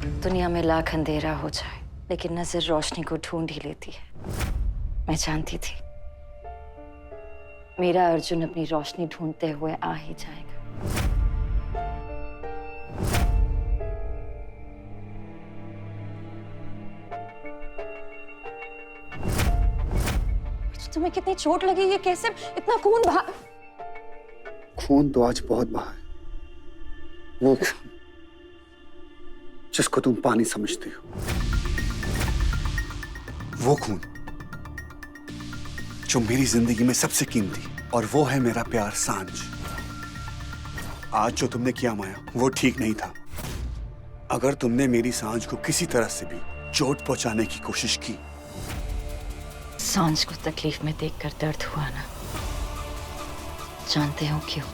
दुनिया में लाख अंधेरा हो जाए, लेकिन नजर रोशनी को ढूंढ ही लेती है। मैं जानती थी मेरा अर्जुन अपनी रोशनी ढूंढते हुए आ ही जाएगा। तुम्हें कितनी चोट लगी? ये कैसे इतना खून बहा? खून तो आज बहुत बहा है। वो खून जिसको तुम पानी समझते हो, वो खून जो मेरी जिंदगी में सबसे कीमती, और वो है मेरा प्यार सांझ। आज जो तुमने किया माया, वो ठीक नहीं था। अगर तुमने मेरी सांझ को किसी तरह से भी चोट पहुंचाने की कोशिश की। सांझ को तकलीफ में देखकर दर्द हुआ ना? जानते हो क्यों?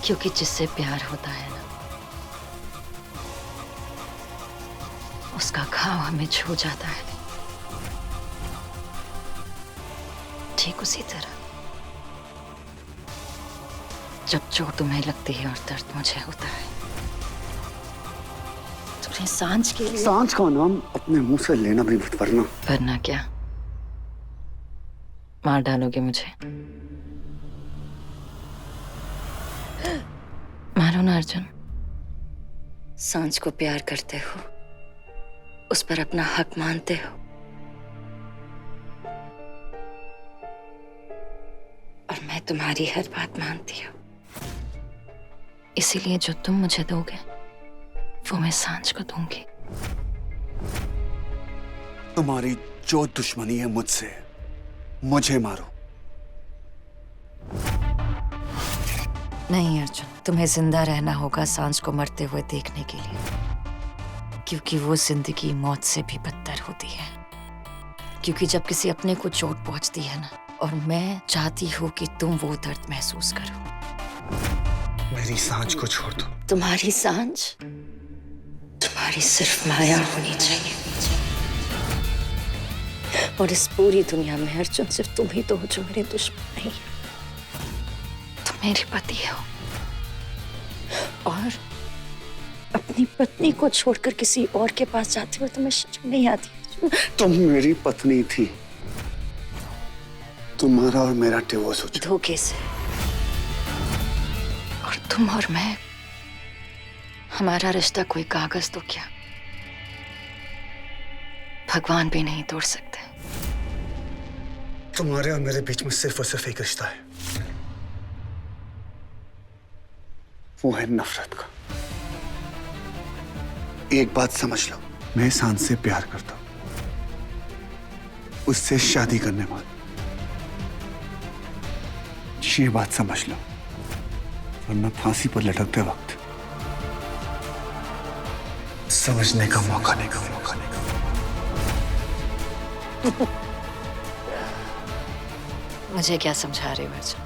क्योंकि जिससे प्यार होता है ना, उसका घाव हमें छू जाता है। ठीक उसी तरह जब चोट तुम्हें लगती है और दर्द मुझे होता है, तुम्हें सांझ के लिए। सांझ का नाम अपने मुंह से लेना भी मत, वरना क्या? मार डालोगे मुझे? मारो ना अर्जुन। सांझ को प्यार करते हो, उस पर अपना हक मानते हो, और मैं तुम्हारी हर बात मानती हूँ। इसीलिए जो तुम मुझे दोगे वो मैं सांझ को दूंगी। तुम्हारी जो दुश्मनी है मुझसे, मुझे मारो। नहीं अर्जुन, तुम्हें जिंदा रहना होगा सांझ को मरते हुए देखने के लिए, क्योंकि वो जिंदगी मौत से भी बदतर होती है। क्योंकि जब किसी अपने को चोट पहुंचती है ना, और मैं चाहती हूँ कि तुम वो दर्द महसूस करो। मेरी सांझ को छोड़ दो। तुम्हारी सांझ तुम्हारी सिर्फ माया होनी चाहिए, और इस पूरी दुनिया में अर्जुन सिर्फ तुम ही तो हो जो मेरे दुश्मन नहीं है। तुम मेरे पति हो, और अपनी पत्नी को छोड़कर किसी और के पास जाते हुए तुम्हें शर्म नहीं आती? तुम मेरी पत्नी थी। तुम्हारा और मेरा डिवोर्स हो चुका। धोखे से। और तुम और मैं, हमारा रिश्ता कोई कागज तो क्या, भगवान भी नहीं तोड़ सकते। तुम्हारे और मेरे बीच में सिर्फ और सिर्फ एक रिश्ता है, वो है नफरत का। एक बात समझ लो, मैं सांझ से प्यार करता हूं, उससे शादी करने वाला। ये बात समझ लो, वरना फांसी पर लटकते वक्त समझने का मौका नहीं। मुझे क्या समझा रहे हो अर्जुन?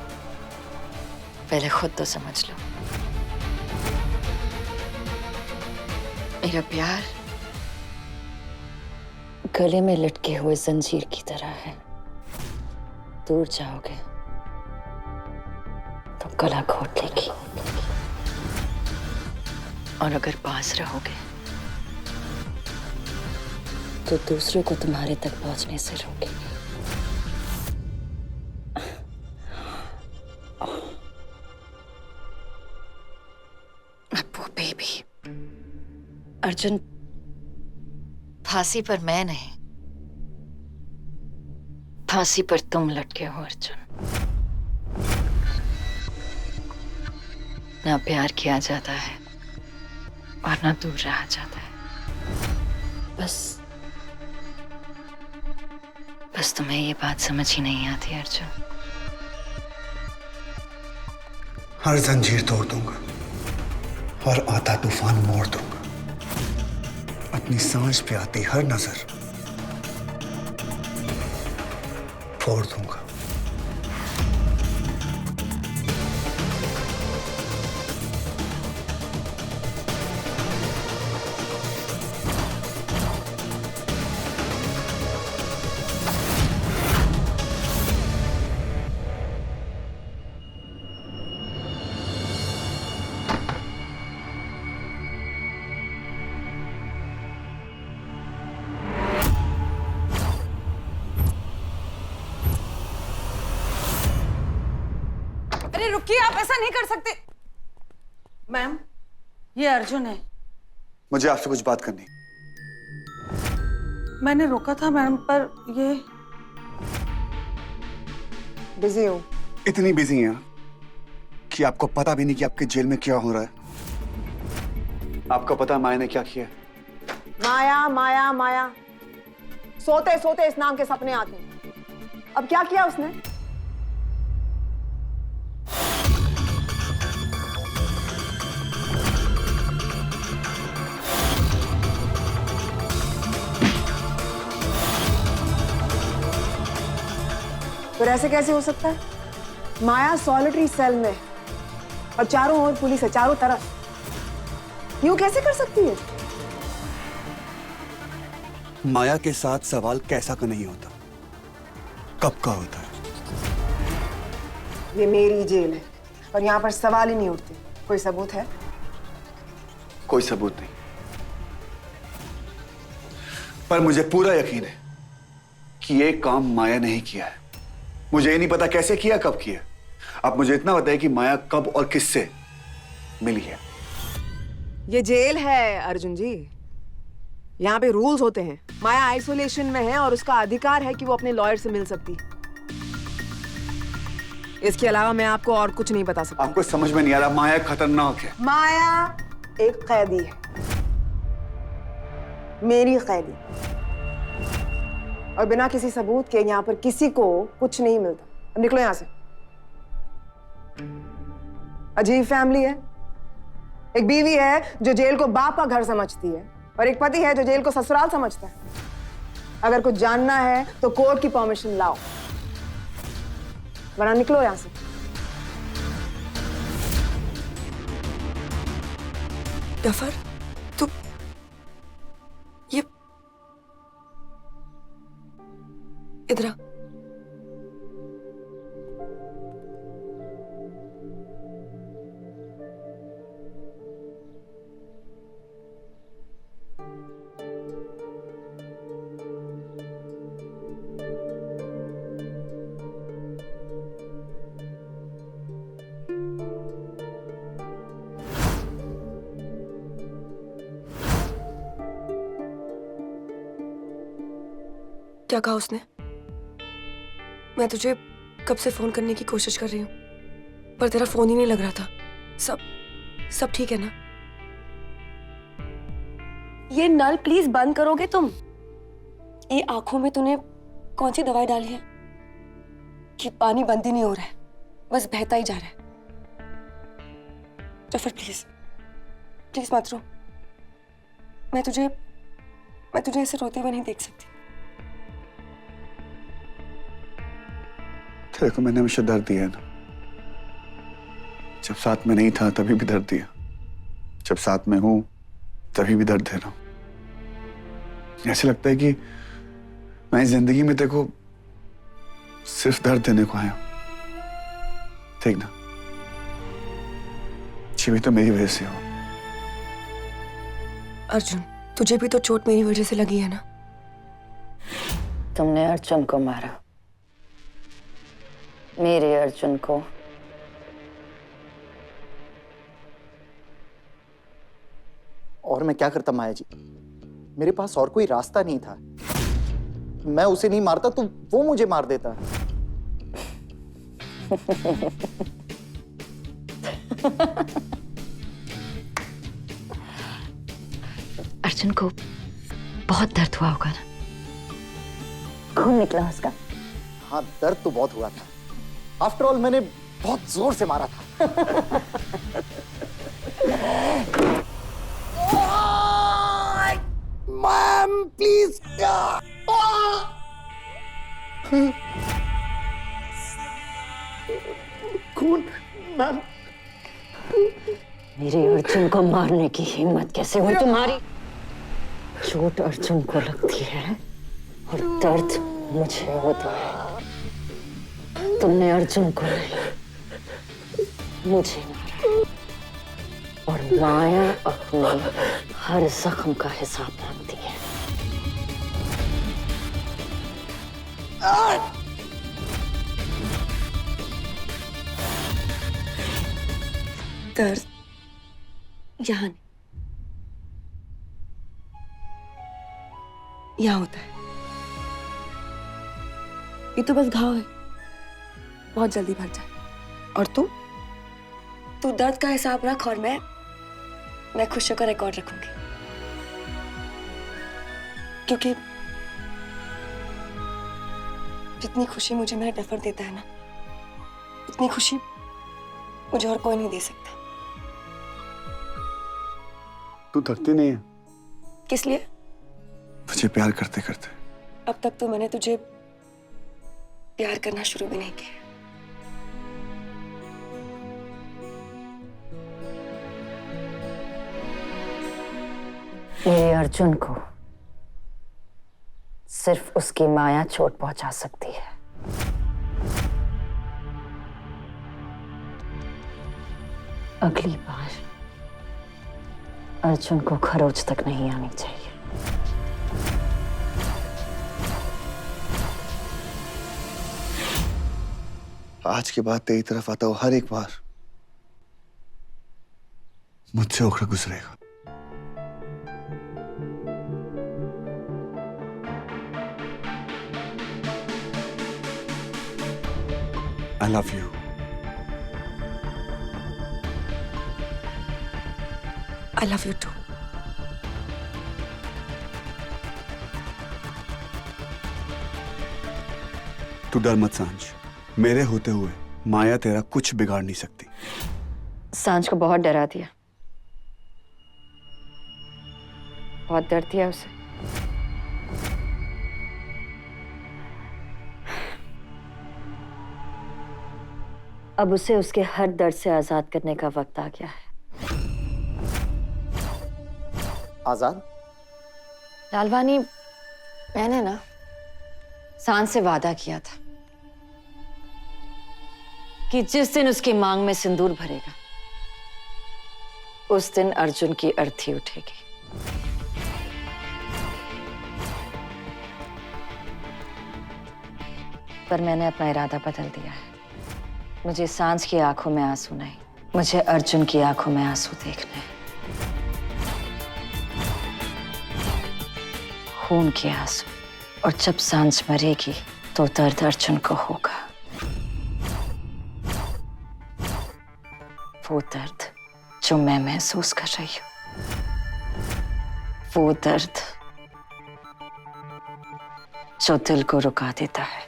पहले खुद तो समझ लो। मेरा प्यार गले में लटके हुए जंजीर की तरह है। दूर जाओगे तो गला घोट लेगी, और अगर पास रहोगे तो दूसरों को तुम्हारे तक पहुंचने से रोकेगी। अप्पू बेबी। अर्जुन, फांसी पर मैं नहीं, फांसी पर तुम लटके हो अर्जुन। ना प्यार किया जाता है और ना दूर रहा जाता है। बस तुम्हें ये बात समझ ही नहीं आती अर्जुन। हर जंजीर तोड़ दूंगा और आता तूफान मोड़ दूंगा। अपनी सांझ पे आती हर नजर फोड़ दूंगा। रुकिए, आप ऐसा नहीं कर सकते। मैम, ये अर्जुन है। मुझे आपसे कुछ बात करनी। मैंने रोका था मैम, पर ये बिजी हूँ। इतनी बिजी हैं कि आपको पता भी नहीं कि आपके जेल में क्या हो रहा है। आपको पता है माया ने क्या किया? माया माया माया, सोते सोते इस नाम के सपने आते हैं। अब क्या किया उसने? फिर ऐसे कैसे हो सकता है? माया सॉलिटरी सेल में और चारों ओर पुलिस है, चारों तरफ। यूं कैसे कर सकती है? माया के साथ सवाल कैसा का नहीं होता, कब का होता है। ये मेरी जेल है और यहाँ पर सवाल ही नहीं उठते। कोई सबूत है? कोई सबूत नहीं, पर मुझे पूरा यकीन है कि ये काम माया ने ही किया है। मुझे ये नहीं पता कैसे किया, कब किया। आप मुझे इतना बताइए कि माया कब और किससे मिली है। ये जेल है अर्जुन जी, यहाँ पे रूल्स होते हैं। माया आइसोलेशन में है और उसका अधिकार है कि वो अपने लॉयर से मिल सकती है। इसके अलावा मैं आपको और कुछ नहीं बता सकता। आपको समझ में नहीं आ रहा, माया खतरनाक है। माया एक कैदी है, मेरी कैदी, और बिना किसी सबूत के यहाँ पर किसी को कुछ नहीं मिलता। अब निकलो यहाँ से। अजीब फैमिली है। एक बीवी है जो जेल को बाप का घर समझती है और एक पति है जो जेल को ससुराल समझता है। अगर कुछ जानना है तो कोर्ट की परमिशन लाओ, वरना निकलो यहां से। गफर, तू ये इधर आ। क्या कहा उसने? मैं तुझे कब से फोन करने की कोशिश कर रही हूँ, पर तेरा फोन ही नहीं लग रहा था। सब ठीक है ना? ये नल प्लीज बंद करोगे तुम? ये आंखों में तूने कौन सी दवाई डाली है कि पानी बंद ही नहीं हो रहा है, बस बहता ही जा रहा है। जफर प्लीज प्लीज मत रो। मैं तुझे ऐसे रोते हुए नहीं देख सकती। तेरे को मैंने हमेशा दर्द दिया है ना। जब साथ में नहीं था तभी भी दर्द दिया, जब साथ में हूं तभी भी दर्द दे रहा हूं। ऐसे लगता है कि मैं जिंदगी में तेरे को सिर्फ दर्द देने को आया हूं। ठीक ना, ये भी तो मेरी वजह से हो। अर्जुन, तुझे भी तो चोट मेरी वजह से लगी है ना? तुमने अर्जुन को मारा, मेरे अर्जुन को। और मैं क्या करता माया जी, मेरे पास और कोई रास्ता नहीं था। मैं उसे नहीं मारता तो वो मुझे मार देता। अर्जुन को बहुत दर्द हुआ होगा ना? खून निकला उसका? हाँ, दर्द तो बहुत हुआ था। आफ्टर ऑल मैंने बहुत जोर से मारा था। Ma'am please. खून मैम। मेरे अर्जुन को मारने की हिम्मत कैसे हुई तुम्हारी? चोट अर्जुन को लगती है और दर्द मुझे होता है। तुमने अर्जुन को नहीं, मुझे मारा। और माया अपने हर जख्म का हिसाब मांगती है। दर्द यहाँ नहीं, यहाँ होता है। ये तो बस घाव है, बहुत जल्दी भर जाए। और तू दर्द का हिसाब रख और मैं खुशियों का रिकॉर्ड रखूंगी, क्योंकि जितनी खुशी मुझे मेरा डफर देता है ना, उतनी खुशी मुझे और कोई नहीं दे सकता। तू थकती नहीं है किस लिए? मुझे प्यार करते करते। अब तक तो मैंने तुझे प्यार करना शुरू भी नहीं किया। मेरे अर्जुन को सिर्फ उसकी माया चोट पहुंचा सकती है। अगली बार अर्जुन को खरोच तक नहीं आनी चाहिए। आज के बाद तेरी तरफ आता हूं हर एक बार मुझसे होकर गुजरेगा। I love you. I love you too. तू डर मत सांझ, मेरे होते हुए माया तेरा कुछ बिगाड़ नहीं सकती। सांझ को बहुत डरा दिया, बहुत दर्द दिया उसे। अब उसे उसके हर दर्द से आजाद करने का वक्त आ गया है। आजाद? लालवानी, मैंने ना सांझ से वादा किया था कि जिस दिन उसकी मांग में सिंदूर भरेगा, उस दिन अर्जुन की अर्थी उठेगी। पर मैंने अपना इरादा बदल दिया है। मुझे सांझ की आंखों में आंसू नहीं, मुझे अर्जुन की आंखों में आंसू देखने हैं। खून के आंसू। और जब सांझ मरेगी तो दर्द अर्जुन को होगा। वो दर्द जो मैं महसूस कर रही हूं, वो दर्द जो दिल को रुका देता है।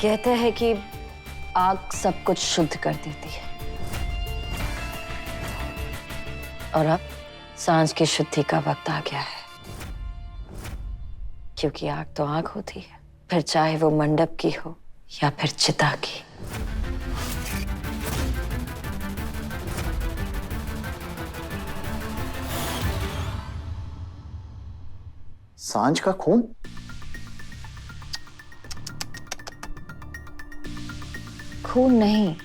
कहते हैं कि आग सब कुछ शुद्ध कर देती है, और अब सांझ की शुद्धि का वक्त आ गया है। क्योंकि आग तो आग होती है, फिर चाहे वो मंडप की हो या फिर चिता की। सांझ का खून? खून नहीं,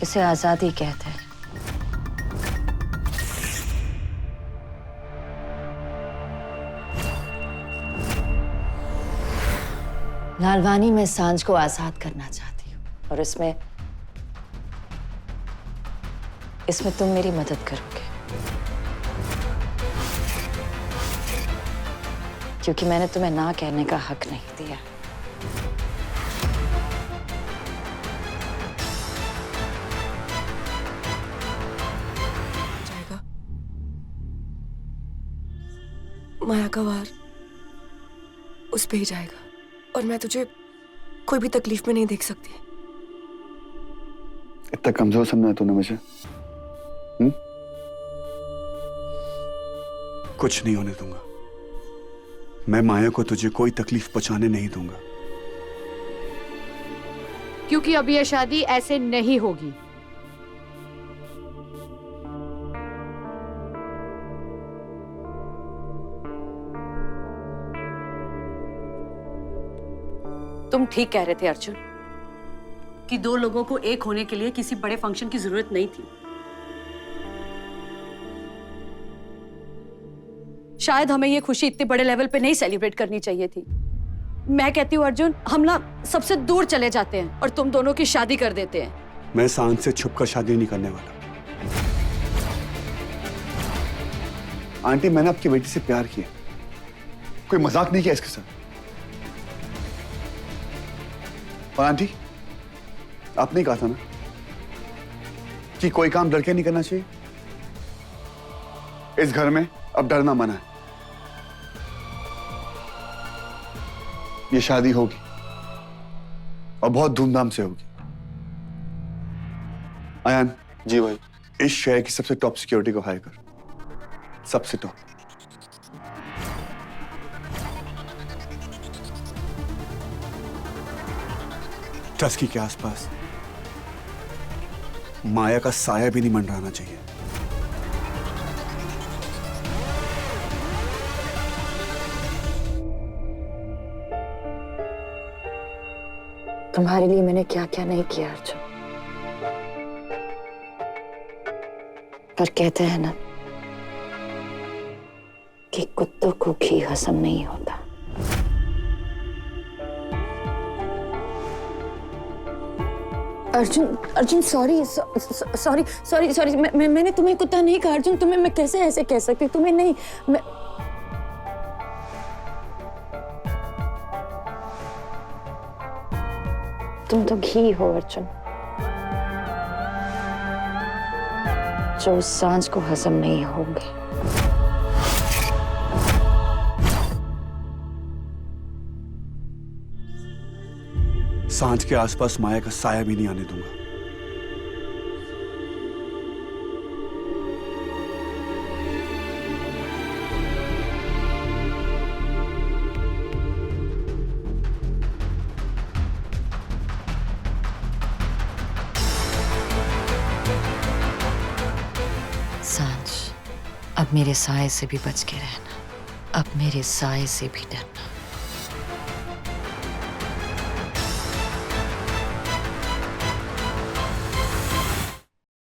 इसे आजादी कहते हैं। लालवानी, मैं सांझ को आजाद करना चाहती हूँ, और इसमें तुम मेरी मदद करोगे, क्योंकि मैंने तुम्हें ना कहने का हक नहीं दिया। माया का वार उस पे ही जाएगा, और मैं तुझे कोई भी तकलीफ में नहीं देख सकती। इतना कमजोर समझा तूने मुझे? कुछ नहीं होने दूंगा। मैं माया को तुझे कोई तकलीफ पहुंचाने नहीं दूंगा। क्योंकि अब यह शादी ऐसे नहीं होगी। तुम ठीक कह रहे थे अर्जुन कि दो लोगों को एक होने के लिए किसी बड़े फंक्शन की जरूरत नहीं थी। शायद हमें ये खुशी इतने बड़े लेवल पे नहीं सेलिब्रेट करनी चाहिए थी। मैं कहती हूँ अर्जुन, हम ना सबसे दूर चले जाते हैं और तुम दोनों की शादी कर देते हैं। मैं सांझ से छुपकर शादी नहीं करने वाला। आंटी, मैंने आपकी बेटी से प्यार किया, कोई मजाक नहीं किया इसके साथ। और आंटी, आपने कहा था ना कि कोई काम लड़के नहीं करना चाहिए। इस घर में अब डरना मना है। ये शादी होगी और बहुत धूमधाम से होगी। आयान। जी भाई। इस शहर की सबसे टॉप सिक्योरिटी को हायर कर, सबसे टॉप। टस्की के आसपास माया का साया भी नहीं मंडराना चाहिए। तुम्हारे लिए मैंने क्या क्या नहीं किया अर्जुन, पर कहते हैं ना कि कुत्तों को घी हजम नहीं होता। Arjun, Arjun sorry sorry sorry sorry, मैंने तुम्हें कुत्ता नहीं कहा अर्जुन। तुम्हें मैं कैसे ऐसे कह सकती, तुम्हें नहीं। मैं तुम तो घी हो अर्जुन, जो उस सांझ को हजम नहीं होंगे। सांझ के आसपास माया का साया भी नहीं आने दूंगा। सांझ, अब मेरे साए से भी बच के रहना, अब मेरे साए से भी डरना।